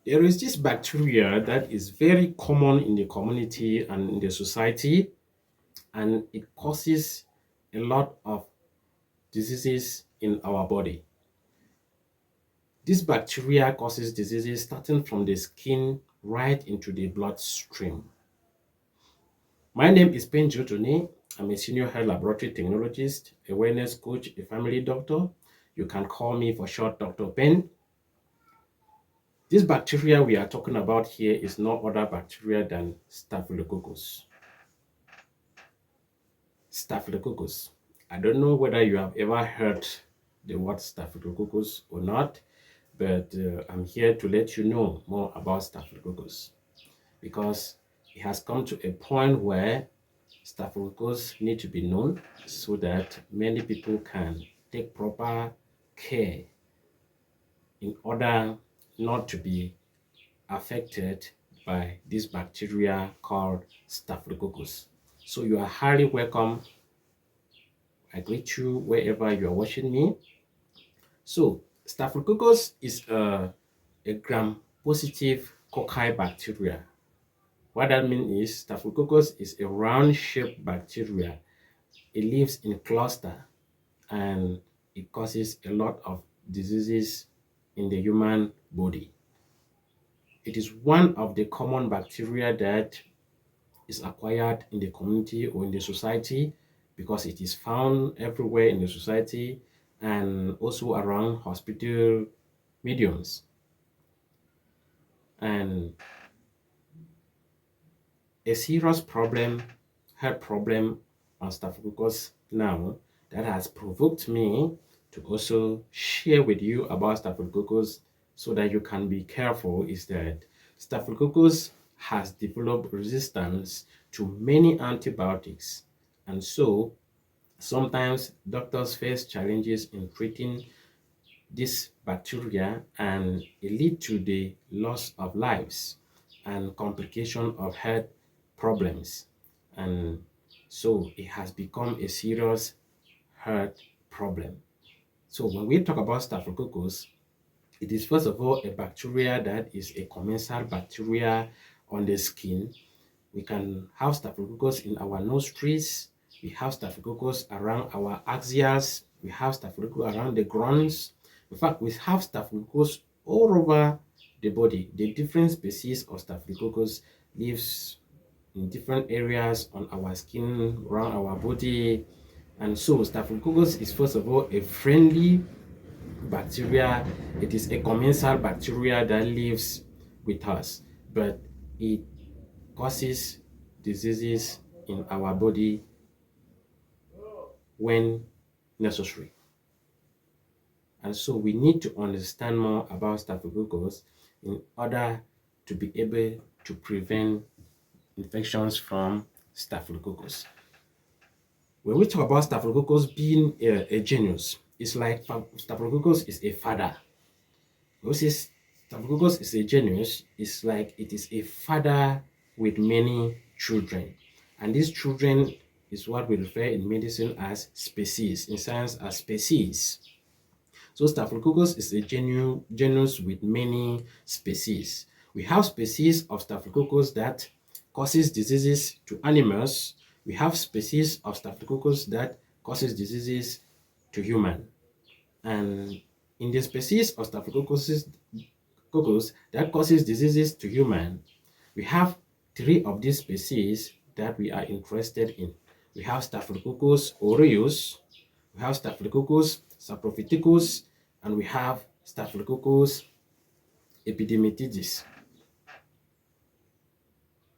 There is this bacteria that is very common in the community and in the society, and it causes a lot of diseases in our body. This bacteria causes diseases starting from the skin right into the bloodstream. My name is Penjo Tony. I'm a senior health laboratory technologist, a wellness coach, a family doctor. You can call me for short Dr. Pen. This bacteria we are talking about here is no other bacteria than Staphylococcus. Staphylococcus. I don't know whether you have ever heard the word Staphylococcus or not, but I'm here to let you know more about Staphylococcus because it has come to a point where Staphylococcus need to be known so that many people can take proper care in order not to be affected by this bacteria called Staphylococcus. So you are highly welcome. I greet you wherever you are watching me. So Staphylococcus is a gram-positive cocci bacteria. What that means is Staphylococcus is a round-shaped bacteria. It lives in cluster and it causes a lot of diseases in the human body. It is one of the common bacteria that is acquired in the community or in the society because it is found everywhere in the society and also around hospital mediums. And a serious problem, health problem on Staphylococcus now that has provoked me to also share with you about Staphylococcus so that you can be careful is that Staphylococcus has developed resistance to many antibiotics, and so sometimes doctors face challenges in treating this bacteria and it lead to the loss of lives and complication of health problems, and so it has become a serious health problem. So when we talk about Staphylococcus, it is first of all a bacteria that is a commensal bacteria on the skin. We can have Staphylococcus in our nostrils. We have Staphylococcus around our axials. We have Staphylococcus around the groins. In fact, we have Staphylococcus all over the body. The different species of Staphylococcus lives in different areas on our skin, around our body. And so Staphylococcus is first of all a friendly bacteria. It is a commensal bacteria that lives with us, but it causes diseases in our body when necessary. And so we need to understand more about Staphylococcus in order to be able to prevent infections from Staphylococcus. When we talk about Staphylococcus being a genus, it's like Staphylococcus is a father. When we say Staphylococcus is a genus, it's like it is a father with many children. And these children is what we refer in medicine as species, in science as species. So Staphylococcus is a genus with many species. We have species of Staphylococcus that causes diseases to animals. We have species of Staphylococcus that causes diseases to human. And in the species of Staphylococcus that causes diseases to human, we have three of these species that we are interested in. We have Staphylococcus aureus, we have Staphylococcus saprophyticus, and we have Staphylococcus epidermidis.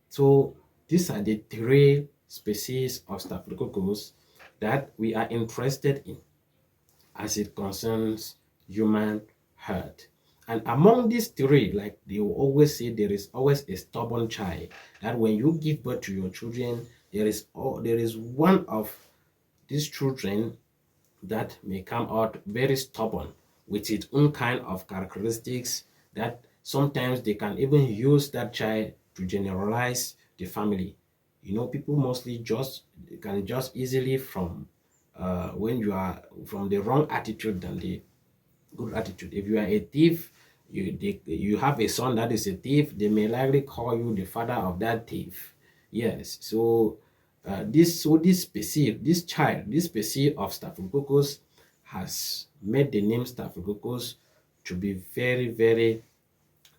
So these are the three species of Staphylococcus that we are interested in as it concerns human health. And among these three, like they will always say, there is always a stubborn child. That when you give birth to your children, there is one of these children that may come out very stubborn with its own kind of characteristics that sometimes they can even use that child to generalize the family. You know, people mostly can just easily from when you are from the wrong attitude than the good attitude. If you are a thief, You have a son that is a thief, they may likely call you the father of that thief. Yes, so this species, this species of Staphylococcus has made the name Staphylococcus to be very, very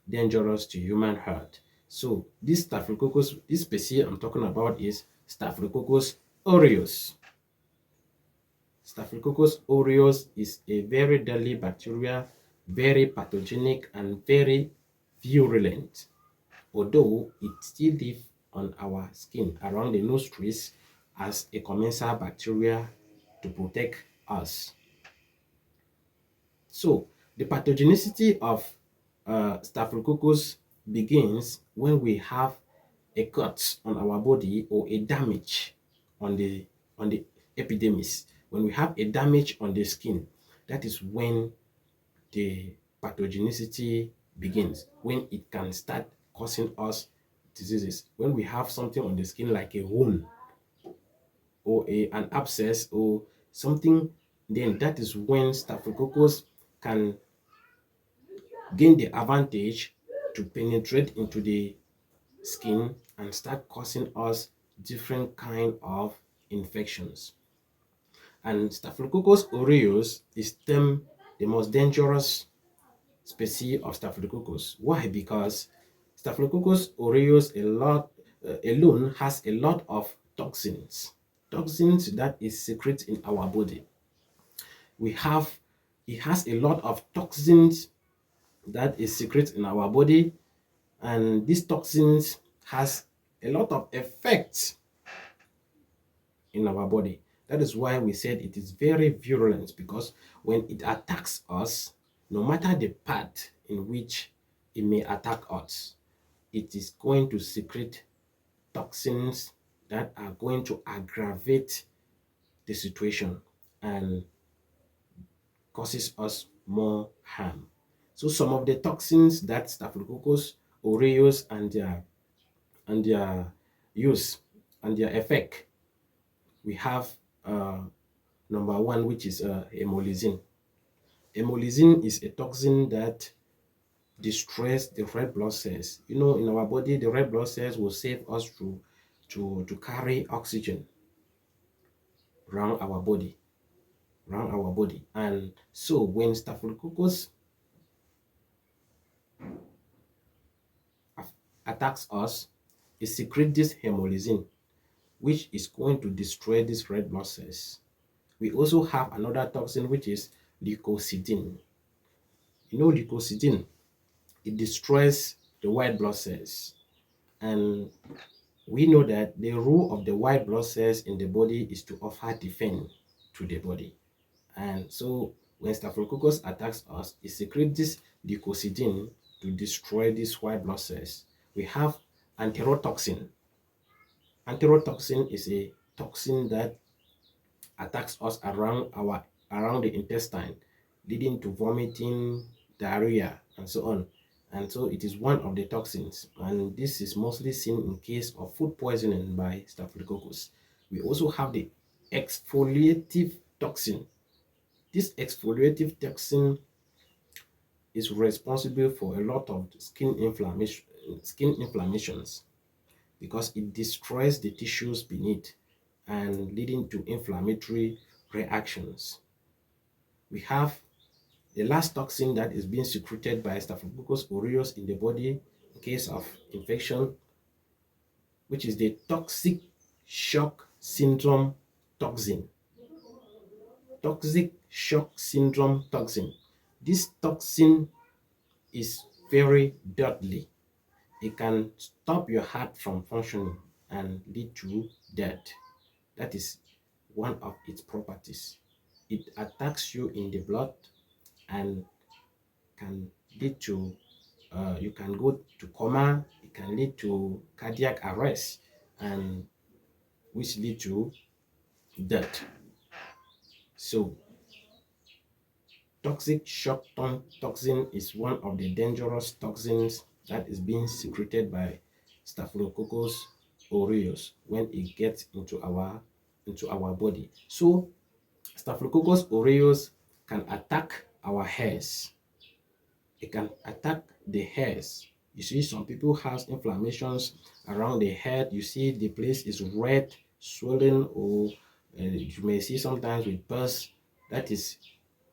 dangerous to human health. So this Staphylococcus, this species I'm talking about is Staphylococcus aureus. Staphylococcus aureus is a very deadly bacteria, very pathogenic and very virulent. Although it still lives on our skin around the nostrils as a commensal bacteria to protect us. So the pathogenicity of Staphylococcus begins when we have a cut on our body or a damage on the epidermis. When we have a damage on the skin, that is when the pathogenicity begins, when it can start causing us diseases. When we have something on the skin like a wound or an abscess or something, then that is when Staphylococcus can gain the advantage to penetrate into the skin and start causing us different kind of infections. And Staphylococcus aureus is termed the most dangerous species of Staphylococcus. Why? Because Staphylococcus aureus alone has a lot of toxins that is secreted in our body. We have It has a lot of toxins that is secreted in our body, and these toxins has a lot of effects in our body. That is why we said it is very virulent, because when it attacks us, no matter the part in which it may attack us, it is going to secrete toxins that are going to aggravate the situation and causes us more harm. So some of the toxins that Staphylococcus aureus and their use and their effect, we have number one, which is hemolysin. Hemolysin is a toxin that destroys the red blood cells. In our body, the red blood cells will save us to carry oxygen around our body, And so when Staphylococcus attacks us, it secretes this hemolysin, which is going to destroy these red blood cells. We also have another toxin, which is leukocidin. Leukocidin, it destroys the white blood cells. And we know that the role of the white blood cells in the body is to offer defense to the body. And so when Staphylococcus attacks us, it secretes this leukocidin to destroy these white blood cells. We have enterotoxin. Enterotoxin is a toxin that attacks us around the intestine, leading to vomiting, diarrhea, and so on. And so it is one of the toxins, and this is mostly seen in case of food poisoning by Staphylococcus. We also have the exfoliative toxin. This exfoliative toxin is responsible for a lot of skin inflammations, because it destroys the tissues beneath and leading to inflammatory reactions. We have the last toxin that is being secreted by Staphylococcus aureus in the body in case of infection, which is the toxic shock syndrome toxin. Toxic shock syndrome toxin. This toxin is very deadly. It can stop your heart from functioning and lead to death. That is one of its properties. It attacks you in the blood and can lead to you can go to coma. It can lead to cardiac arrest, and which lead to death. So toxic shock toxin is one of the dangerous toxins that is being secreted by Staphylococcus aureus when it gets into our body. So Staphylococcus aureus can attack our hairs. It can attack the hairs. You see, some people have inflammations around the head. You see, the place is red, swollen, or you may see sometimes with pus. That is,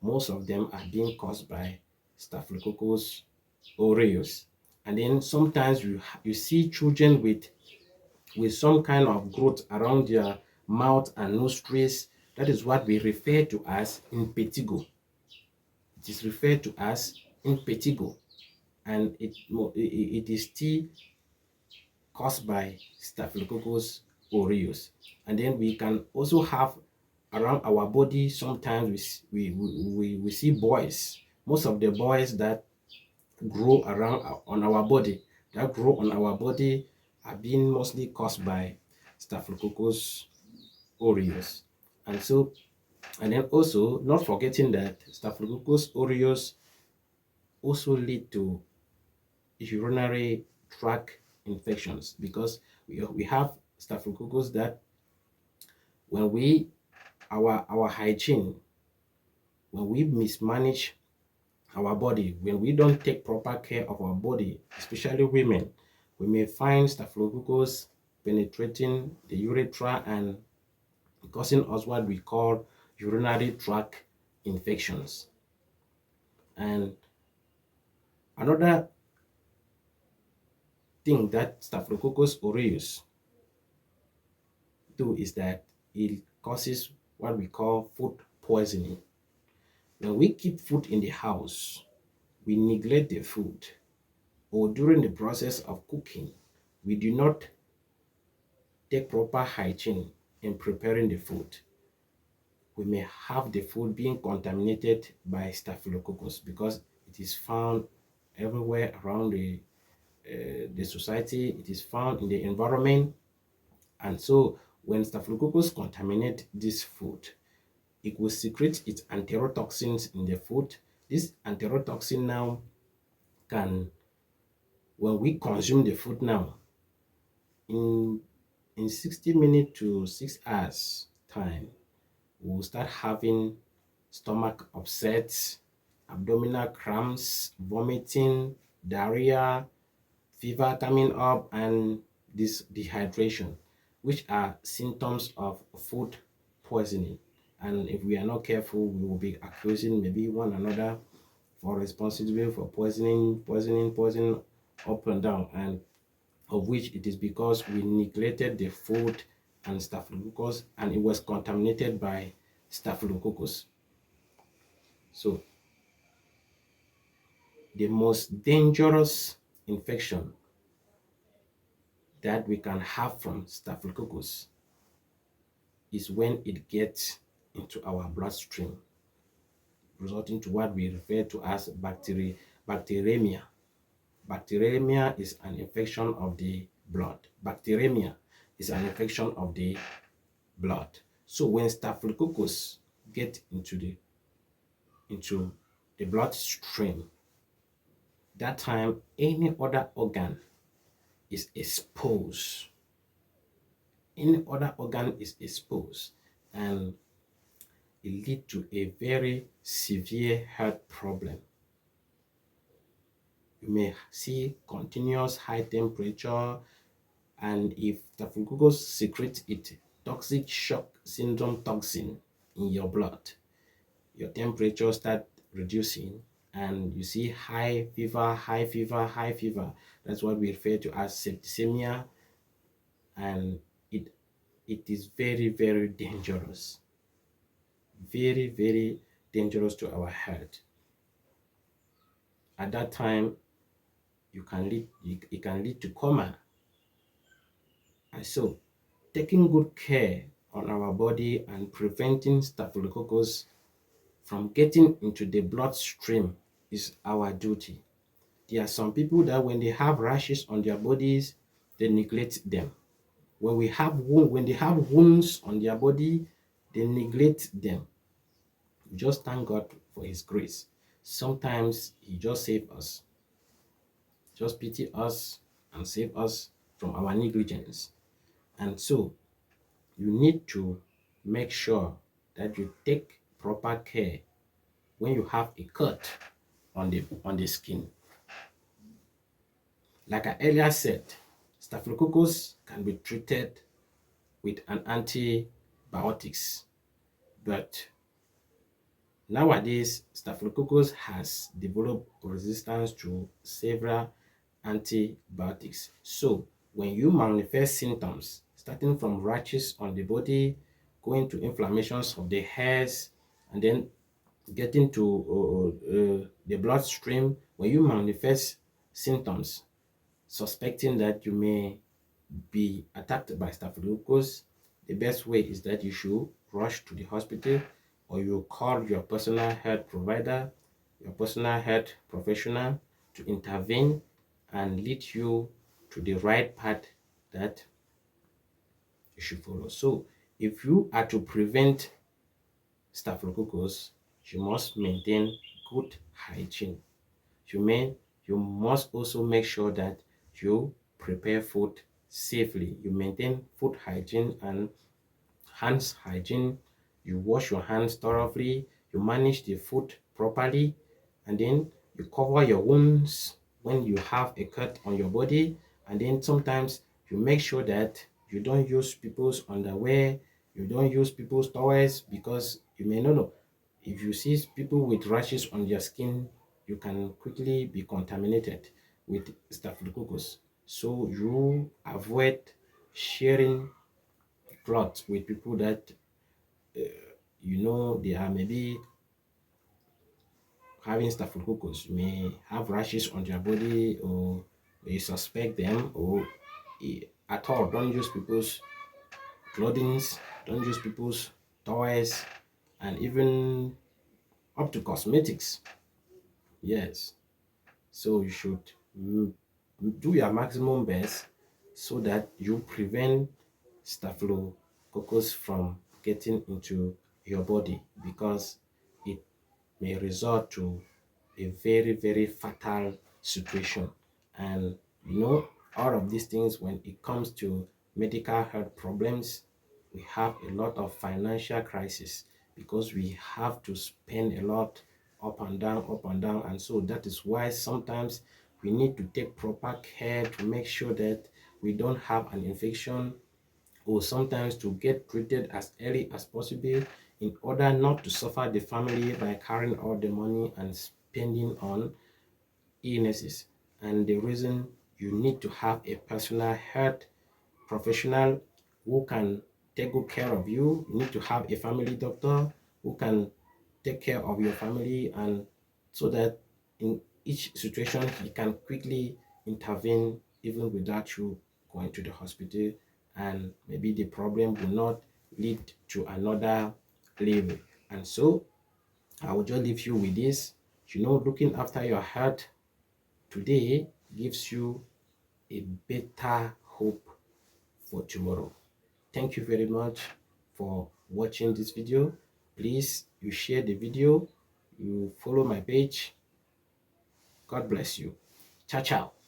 most of them are being caused by Staphylococcus aureus. And then sometimes you see children with some kind of growth around their mouth and nostrils. That is what we refer to as impetigo. It is referred to as impetigo, and it is still caused by Staphylococcus aureus. And then we can also have around our body. Sometimes we see boys. Most of the boys that grow around on our body, are being mostly caused by Staphylococcus aureus. And so, and then also not forgetting that Staphylococcus aureus also lead to urinary tract infections, because we have Staphylococcus that when we our hygiene, when we mismanage our body, when we don't take proper care of our body, especially women, we may find Staphylococcus penetrating the urethra and causing us what we call urinary tract infections. And another thing that Staphylococcus aureus do is that it causes what we call food poisoning. When we keep food in the house, we neglect the food, or during the process of cooking, we do not take proper hygiene in preparing the food, we may have the food being contaminated by Staphylococcus, because it is found everywhere around the society. It is found in the environment. And so when Staphylococcus contaminate this food, it will secrete its enterotoxins in the food. This enterotoxin now can, when we consume the food now, in 60 minutes to 6 hours time, we'll start having stomach upsets, abdominal cramps, vomiting, diarrhea, fever coming up, and this dehydration, which are symptoms of food poisoning. And if we are not careful, we will be accusing maybe one another for responsibility for poisoning up and down, and of which it is because we neglected the food and Staphylococcus, and it was contaminated by Staphylococcus. So the most dangerous infection that we can have from Staphylococcus is when it gets into our bloodstream, resulting to what we refer to as bacteremia. Bacteremia is an infection of the blood. Bacteremia is an infection of the blood. So when Staphylococcus get into the bloodstream, that time any other organ is exposed. Any other organ is exposed, and it leads to a very severe health problem. You may see continuous high temperature, and if Staphylococcus secretes its toxic shock syndrome toxin in your blood, your temperature start reducing, and you see high fever, high fever, high fever. That's what we refer to as septicemia, and it is very, very dangerous. Very, very dangerous to our health. At that time, it can lead to coma. And so, taking good care on our body and preventing Staphylococcus from getting into the bloodstream is our duty. There are some people that when they have rashes on their bodies, they neglect them. When they have wounds on their body, they neglect them. We just thank God for His grace. Sometimes He just saves us, just pity us and save us from our negligence. And so you need to make sure that you take proper care when you have a cut, on the skin. Like I earlier said, staphylococcus can be treated with an antibiotics, but nowadays staphylococcus has developed resistance to several antibiotics. So when you manifest symptoms starting from rashes on the body, going to inflammations of the hairs, and then getting to the bloodstream, when you manifest symptoms suspecting that you may be attacked by staphylococcus, the best way is that you should rush to the hospital, or you call your personal health provider, your personal health professional, to intervene and lead you to the right path that you should follow. So if you are to prevent staphylococcus, you must maintain good hygiene. You must also make sure that you prepare food safely. You maintain food hygiene and hands hygiene. You wash your hands thoroughly. You manage the food properly, and then you cover your wounds when you have a cut on your body. And then sometimes you make sure that you don't use people's underwear, you don't use people's towels, because you may not know. If you see people with rashes on their skin, you can quickly be contaminated with staphylococcus. So you avoid sharing clothes with people that they are maybe having staphylococcus. You may have rashes on their body, or you suspect them, or at all. Don't use people's clothing, don't use people's toys, and even up to cosmetics. Yes. So you should do your maximum best so that you prevent staphylococcus from getting into your body, because it may result to a very, very fatal situation. And all of these things, when it comes to medical health problems, we have a lot of financial crisis, because we have to spend a lot up and down, up and down. And so that is why sometimes we need to take proper care to make sure that we don't have an infection, or sometimes to get treated as early as possible, in order not to suffer the family by carrying all the money and spending on illnesses. And the reason you need to have a personal health professional who can take good care of you. You need to have a family doctor who can take care of your family, and so that in each situation he can quickly intervene even without you going to the hospital, and maybe the problem will not lead to another level. And so I will just leave you with this. Looking after your health today gives you a better hope for tomorrow. Thank you very much for watching this video. Please, you share the video, you follow my page. God bless you. Ciao, ciao.